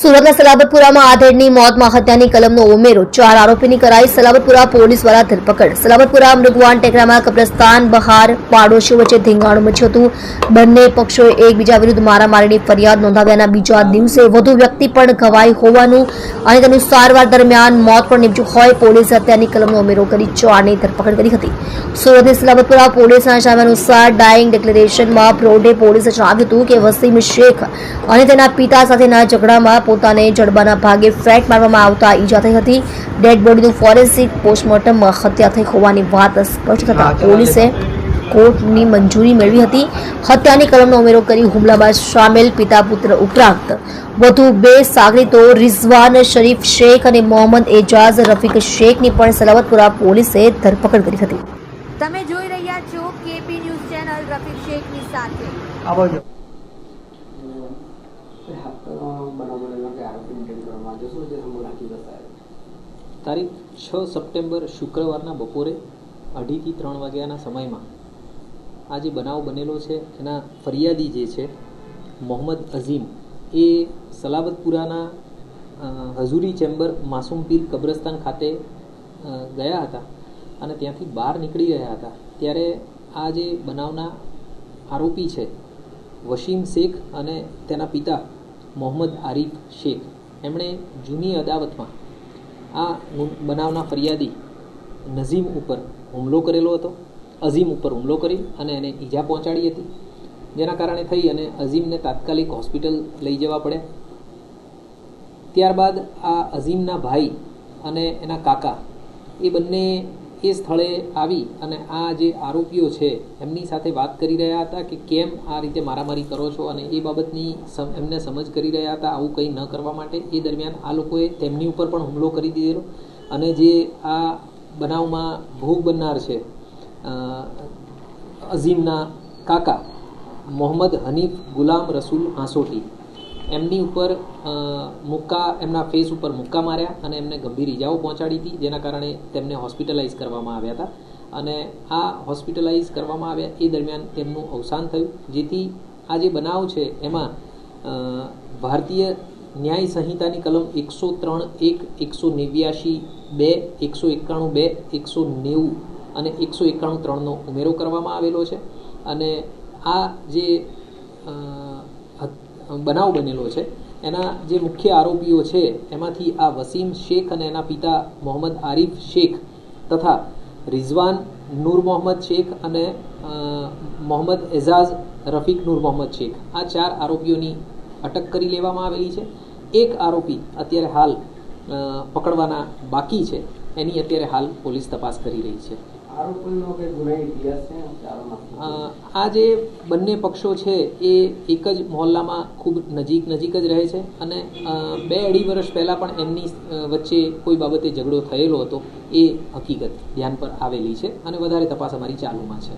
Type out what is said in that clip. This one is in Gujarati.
સુરતના સલાબતપુરામાં આધેડની મોતમાં હત્યાની કલમનો ઉમેરો 4 આરોપીની કરાઈ સલાબતપુરા પોલીસ દ્વારા ધરપકડ સલાબતપુરા મૃગવાન ટેકરામાં કબ્રસ્તાન બહાર પાડોશીઓ વચ્ચે ધીંગાણું મચ્યું હતું। બંને પક્ષોએ એકબીજા વિરુદ્ધ મારામારીની ફરિયાદ નોંધાવ્યાના બીજા દિવસે વધુ વ્યક્તિ પણ ઘવાઈ હોવાનું અને તેનું સારવાર દરમિયાન મોત પણ નીપજ્યું હોય પોલીસે હત્યાની કલમનો ઉમેરો કરી 4ની ધરપકડ કરી હતી। સુરતની સલાબતપુરા પોલીસના જણાવ્યા અનુસાર ડાઇંગ ડિક્લેરેશનમાં પ્રોઢે પોલીસે જણાવ્યું હતું કે વસીમ શેખ અને તેના પિતા સાથેના ઝઘડામાં પોતાને જડબાના ભાગે ફેટ મારવામાં આવતા ઈજા થઈ હતી। ડેડ બોડીનું ફોરેન્સિક પોસ્ટમોર્ટમમાં હત્યા થઈ હોવાની વાત સ્પષ્ટ થતા પોલીસે કોર્ટની મંજૂરી મેળવી હતી। હત્યાની કલમનો ઉમેરો કરી હુમલામાં સામેલ પિતા પુત્ર ઉપરાંત વધુ 2 સાગરીતો રિઝવાન શરીફ શેખ અને મોહમ્મદ એજાઝ રફીક શેખની પણ સલાબતપુરા પોલીસે ધરપકડ કરી હતી। તમે જોઈ રહ્યા છો કેપી ન્યૂઝ ચેનલ રફીક શેખની સાથે। તારીખ 6 સપ્ટેમ્બર શુક્રવારના બપોરે 2:30 થી 3 વાગ્યાના સમયમાં આ જે બનાવ બનેલો છે એના ફરિયાદી જે છે મોહમ્મદ અઝીમ એ સલાબતપુરાના હઝુરી ચેમ્બર માસૂમ પીર કબ્રસ્તાન ખાતે ગયા હતા અને ત્યાંથી બહાર નીકળી રહ્યા હતા ત્યારે આ જે બનાવના આરોપી છે વસીમ શેખ અને તેના પિતા મોહમ્મદ આરીફ શેખ એમણે જૂની અદાવતમાં આ બનાવના ફરિયાદી નઝીમ ઉપર હુમલો કરેલો હતો। અઝીમ ઉપર હુમલો કરી અને એને ઈજા પહોંચાડી હતી, જેના કારણે થઈ અને અઝીમને તાત્કાલિક હોસ્પિટલ લઈ જવા પડ્યા। ત્યારબાદ આ અઝીમના ભાઈ અને એના કાકા એ બંને એ સ્થળે આવી અને આ જે આરોપીઓ છે એમની સાથે વાત કરી રહ્યા હતા કે કેમ આ રીતે મારામારી કરો છો અને એ બાબતની એમને સમજ કરી રહ્યા હતા આવું કંઈ ન કરવા માટે। એ દરમિયાન આ લોકોએ તેમની ઉપર પણ હુમલો કરી દીધેલો અને જે આ બનાવમાં ભોગ બનનાર છે અઝીમના કાકા મોહમ્મદ હનીફ ગુલામ રસૂલ હાંસોટી એમની ઉપર એમના ફેસ ઉપર મુક્કા માર્યા અને એમને ગંભીર ઈજાઓ પહોંચાડી હતી, જેના કારણે તેમને હોસ્પિટલાઇઝ કરવામાં આવ્યા હતા અને આ હોસ્પિટલાઇઝ કરવામાં આવ્યા એ દરમિયાન તેમનું અવસાન થયું। જેથી આ જે બનાવ છે એમાં ભારતીય ન્યાય સંહિતાની કલમ 103(1), 189(2), 191(2), 190 અને 191(3)નો ઉમેરો કરવામાં આવેલો છે અને આ જે બનાવ બનેલો છે એના જે મુખ્ય આરોપીઓ છે એમાંથી આ વસીમ શેખ અને એના પિતા મોહમ્મદ આરીફ શેખ તથા રિઝવાન નૂર મોહમ્મદ શેખ અને મોહમ્મદ એઝાઝ રફીક નૂર મોહમ્મદ શેખ આ 4 આરોપીઓની અટક કરી લેવામાં આવેલી છે। એક આરોપી અત્યારે હાલ પકડવાના બાકી છે, એની અત્યારે હાલ પોલીસ તપાસ કરી રહી છે। આ જે બંને પક્ષો છે એ એક જ મહોલ્લામાં ખૂબ નજીક જ રહે છે અને 2-2.5 વર્ષ પહેલાં પણ એમની વચ્ચે કોઈ બાબતે ઝઘડો થયેલો હતો એ હકીકત ધ્યાન પર આવેલી છે અને વધારે તપાસ અમારી ચાલુમાં છે।